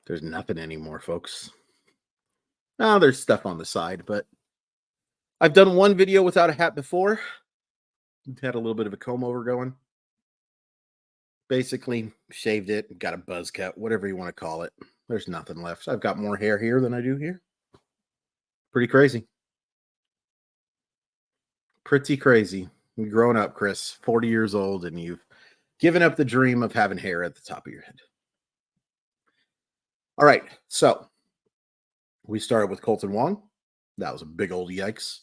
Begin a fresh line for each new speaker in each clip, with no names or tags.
There's nothing anymore, folks. Now there's stuff on the side, but I've done one video without a hat before. Had a little bit of a comb over going. Basically, shaved it, got a buzz cut, whatever you want to call it. There's nothing left. I've got more hair here than I do here. Pretty crazy. Pretty crazy. You've grown up, Chris, 40 years old, and you've given up the dream of having hair at the top of your head. All right, so we started with Colton Wong. That was a big old yikes.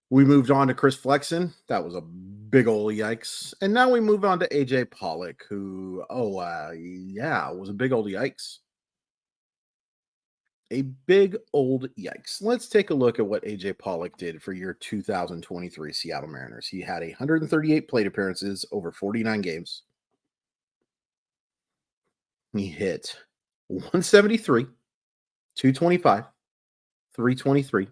We moved on to Chris Flexen. That was a big old yikes. And now we move on to AJ Pollock, who, was a big old yikes. A big old yikes. Let's take a look at what AJ Pollock did for your 2023 Seattle Mariners. He had 138 plate appearances over 49 games. He hit 173, 225, 323.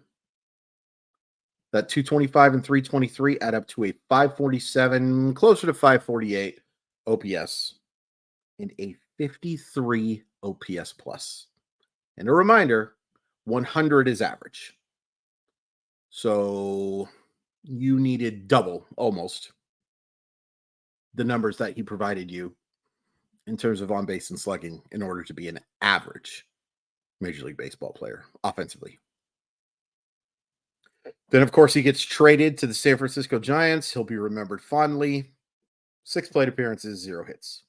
That 225 and 323 add up to a 547, closer to 548 OPS and a 53 OPS plus. And a reminder, 100 is average. So you needed double, almost, the numbers that he provided you in terms of on base and slugging in order to be an average Major League Baseball player offensively. Then, of course, he gets traded to the San Francisco Giants. He'll be remembered fondly. 6 plate appearances, 0 hits.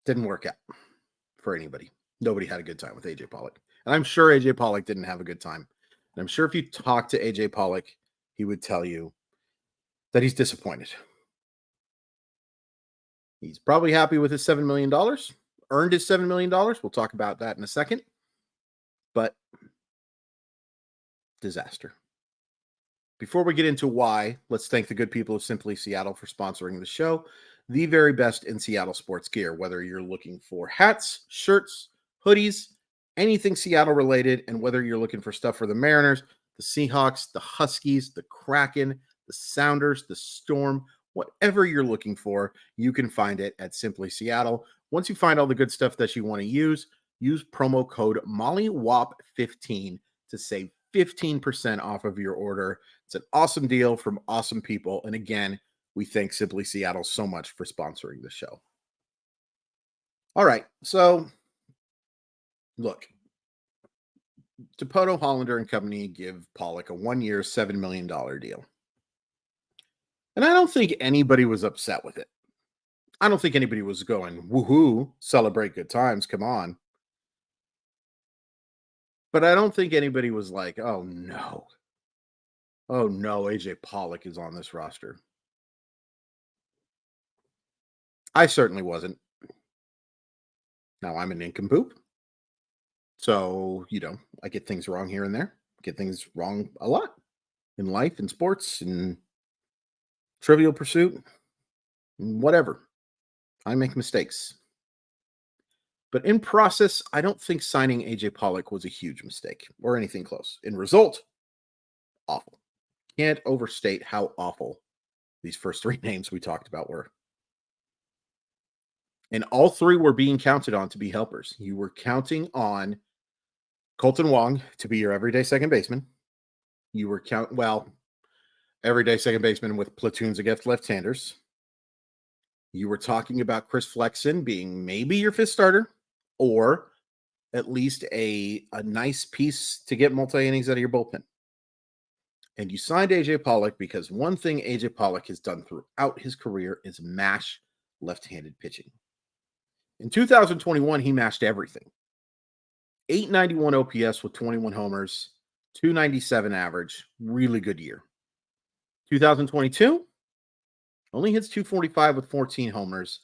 Didn't work out for anybody. Nobody had a good time with AJ Pollock. And I'm sure AJ Pollock didn't have a good time. And I'm sure if you talk to AJ Pollock, he would tell you that he's disappointed. He's probably happy with his $7 million. Earned his $7 million. We'll talk about that in a second. But disaster. Before we get into why, let's thank the good people of Simply Seattle for sponsoring the show. The very best in Seattle sports gear, whether you're looking for hats, shirts, hoodies, anything Seattle related, and whether you're looking for stuff for the Mariners, the Seahawks, the Huskies, the Kraken, the Sounders, the Storm, whatever you're looking for, you can find it at Simply Seattle. Once you find all the good stuff that you want to use promo code MOLLYWOP15 to save 15% off of your order. It's an awesome deal from awesome people. And again, we thank Simply Seattle so much for sponsoring the show. All right. So look, Dipoto, Hollander and company give Pollock a 1-year, $7 million deal. And I don't think anybody was upset with it. I don't think anybody was going, woohoo, celebrate good times. Come on. But I don't think anybody was like, oh no, AJ Pollock is on this roster. I certainly wasn't. Now I'm an nincompoop. So, I get things wrong here and there. Get things wrong a lot in life, in sports, in Trivial Pursuit, whatever. I make mistakes. But in process, I don't think signing AJ Pollock was a huge mistake or anything close. In result, awful. Can't overstate how awful these first 3 names we talked about were. And all 3 were being counted on to be helpers. You were counting on Colton Wong to be your everyday second baseman. You were everyday second baseman with platoons against left-handers. You were talking about Chris Flexen being maybe your 5th starter, or at least a nice piece to get multi-innings out of your bullpen. And you signed AJ Pollock because one thing AJ Pollock has done throughout his career is mash left-handed pitching. In 2021, he mashed everything. 891 OPS with 21 homers, 297 average, really good year. 2022, only hits 245 with 14 homers,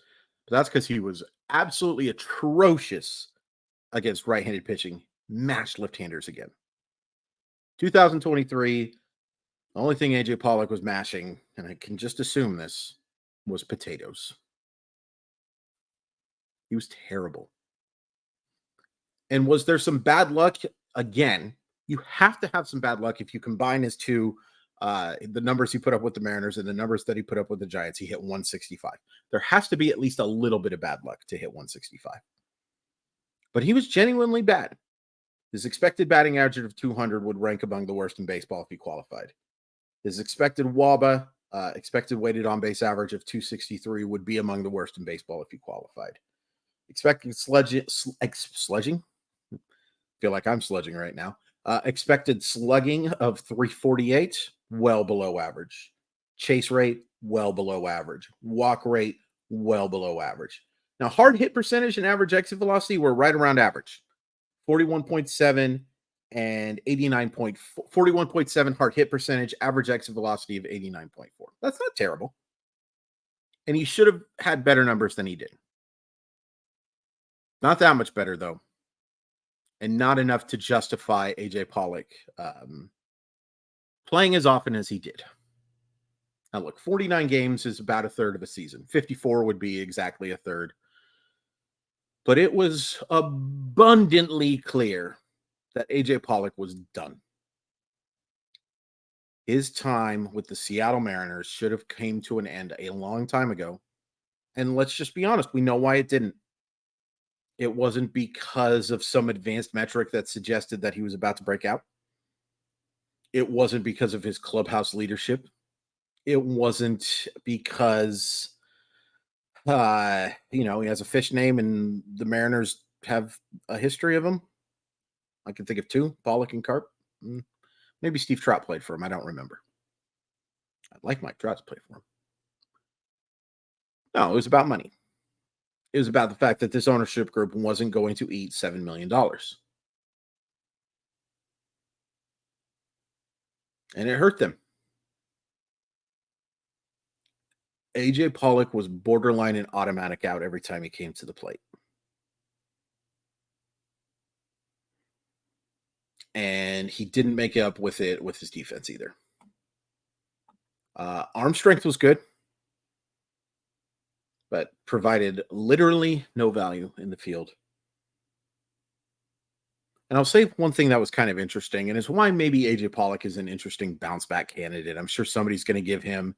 but that's because he was absolutely atrocious against right-handed pitching, mashed left-handers again. 2023, the only thing AJ Pollock was mashing, and I can just assume this, was potatoes. He was terrible. And was there some bad luck? Again, you have to have some bad luck if you combine his 2 The numbers he put up with the Mariners and the numbers that he put up with the Giants, he hit 165. There has to be at least a little bit of bad luck to hit 165. But he was genuinely bad. His expected batting average of 200 would rank among the worst in baseball if he qualified. His expected WABA, expected weighted on base average of 263, would be among the worst in baseball if he qualified. Expected sledging? Feel like I'm sludging right now. Expected slugging of 348, well below average. Chase rate, well below average. Walk rate, well below average. Now, hard hit percentage and average exit velocity were right around average. 41.7 and 89.4. 41.7 hard hit percentage, average exit velocity of 89.4. That's not terrible. And he should have had better numbers than he did. Not that much better, though. And not enough to justify AJ Pollock playing as often as he did. Now, look, 49 games is about a third of a season. 54 would be exactly a third. But it was abundantly clear that AJ Pollock was done. His time with the Seattle Mariners should have came to an end a long time ago. And let's just be honest, we know why it didn't. It wasn't because of some advanced metric that suggested that he was about to break out. It wasn't because of his clubhouse leadership. It wasn't because, he has a fish name and the Mariners have a history of him. I can think of two, Pollock and Carp. Maybe Steve Trout played for him. I don't remember. I'd like Mike Trout to play for him. No, it was about money. It was about the fact that this ownership group wasn't going to eat $7 million. And it hurt them. AJ Pollock was borderline an automatic out every time he came to the plate. And he didn't make up with it with his defense either. Arm strength was good, but provided literally no value in the field. And I'll say one thing that was kind of interesting, and is why maybe AJ Pollock is an interesting bounce back candidate. I'm sure somebody's going to give him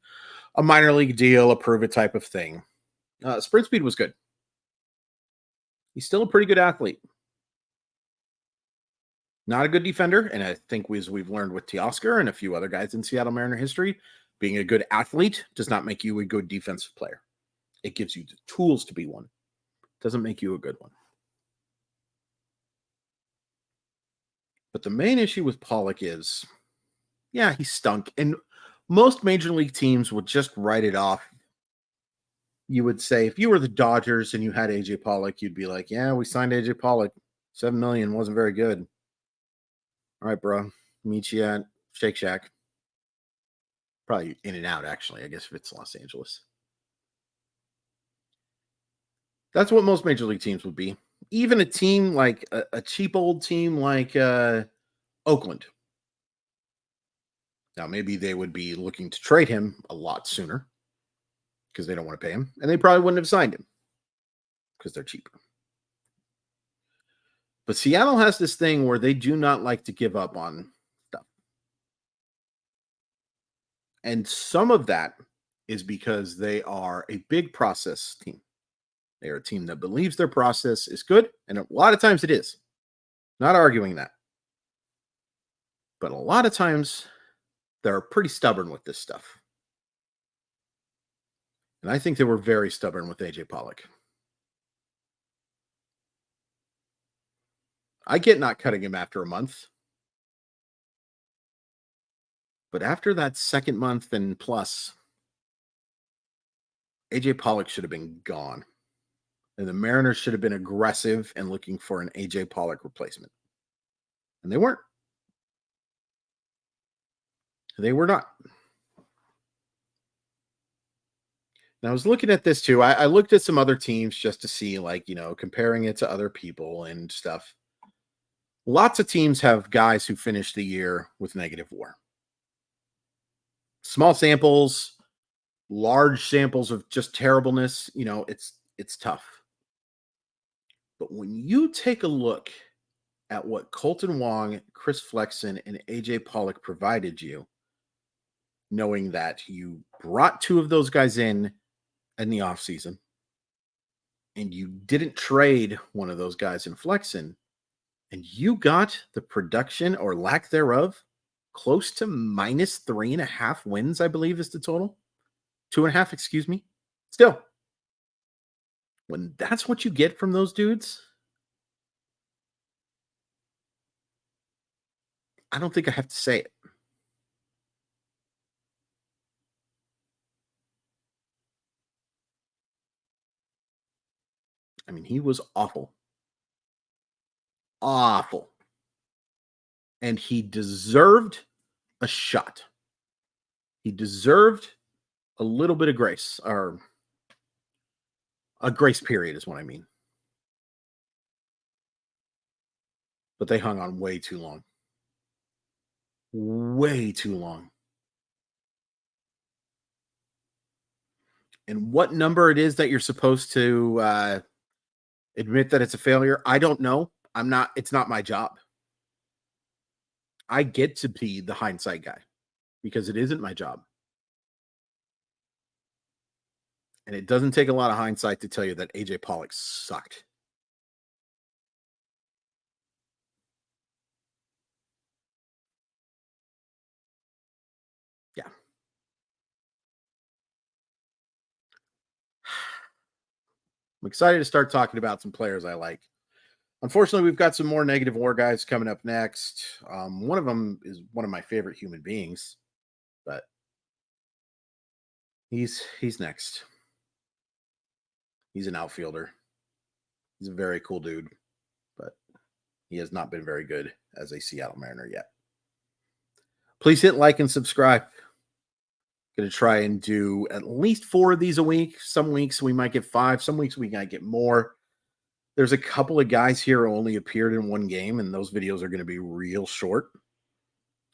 a minor league deal, a prove it type of thing. Sprint speed was good. He's still a pretty good athlete. Not a good defender, and I think as we've learned with Teoscar and a few other guys in Seattle Mariner history, being a good athlete does not make you a good defensive player. It gives you the tools to be one. It doesn't make you a good one. But the main issue with Pollock is, yeah, he stunk. And most major league teams would just write it off. You would say, if you were the Dodgers and you had AJ Pollock, you'd be like, yeah, we signed AJ Pollock. $7 million wasn't very good. All right, bro. Meet you at Shake Shack. Probably In and Out, actually, I guess, if it's Los Angeles. That's what most major league teams would be. Even a team like a cheap old team like Oakland. Now, maybe they would be looking to trade him a lot sooner because they don't want to pay him. And they probably wouldn't have signed him because they're cheaper. But Seattle has this thing where they do not like to give up on stuff. And some of that is because they are a big process team. They are a team that believes their process is good. And a lot of times it is. Not arguing that. But a lot of times they're pretty stubborn with this stuff. And I think they were very stubborn with AJ Pollock. I get not cutting him after a month. But after that second month and plus, AJ Pollock should have been gone. And the Mariners should have been aggressive and looking for an AJ Pollock replacement. And they weren't. They were not. Now, I was looking at this too. I looked at some other teams just to see, comparing it to other people and stuff. Lots of teams have guys who finish the year with negative WAR. Small samples, large samples of just terribleness. It's tough. But when you take a look at what Colton Wong, Chris Flexen, and AJ Pollock provided you, knowing that you brought two of those guys in the offseason and you didn't trade one of those guys in Flexen, and you got the production or lack thereof close to minus 3.5 wins, I believe is the total. 2.5, excuse me. Still, when that's what you get from those dudes, I don't think I have to say it. I mean, he was awful. Awful. And he deserved a shot. He deserved a little bit of grace, or a grace period is what I mean. But they hung on way too long. Way too long. And what number it is that you're supposed to admit that it's a failure, I don't know. It's not my job. I get to be the hindsight guy because it isn't my job. And it doesn't take a lot of hindsight to tell you that AJ Pollock sucked. Yeah. I'm excited to start talking about some players I like. Unfortunately, we've got some more negative war guys coming up next. One of them is one of my favorite human beings, but he's next. He's an outfielder. He's a very cool dude, but he has not been very good as a Seattle Mariner yet. Please hit like and subscribe. Going to try and do at least 4 of these a week. Some weeks we might get 5. Some weeks we might get more. There's a couple of guys here who only appeared in one game, and those videos are going to be real short.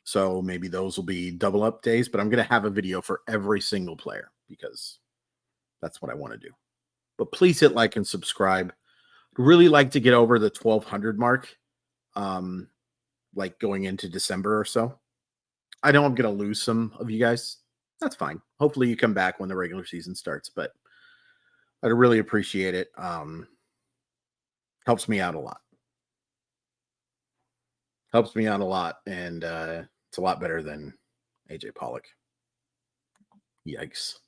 So maybe those will be double up days, but I'm going to have a video for every single player because that's what I want to do. But please hit like and subscribe. Really like to get over the 1,200 mark, like going into December or so. I know I'm going to lose some of you guys. That's fine. Hopefully you come back when the regular season starts, but I'd really appreciate it. Helps me out a lot. Helps me out a lot, and it's a lot better than AJ Pollock. Yikes.